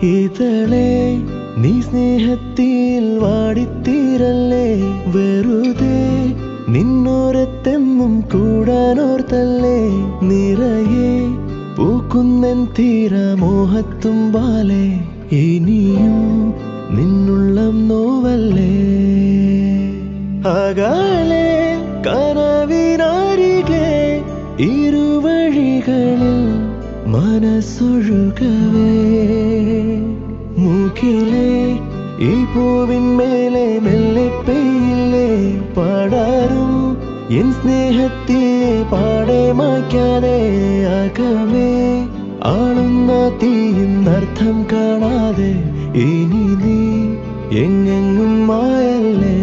ഇതളെ നീ സ്നേഹത്തിൽ വാടിത്തീരല്ലേ, വെറുതെ നിന്നോരത്തെന്നും കൂടാനോർത്തല്ലേ, നിറയെ പൂക്കുന്നൻ തീരമോഹത്തുമ്പാലെ, ഇനിയും നിന്നുള്ളം നോവല്ലേ. അകലെ കനവിനരികെ ഇരുവഴികളിൽ മനസ്സൊഴുകവേ, മൂക്കിലെ ഈ പൂവിന്മേലെ മെല്ലെ പെയ്യില്ലേ, പാടാറും എൻ സ്നേഹത്തെ പാടെ മായ്ക്കാതെ, അകമേ ആളുന്ന തീയും അർത്ഥം കാണാതെ, ഇനി നീ എങ്ങെങ്ങും മായല്ലേ.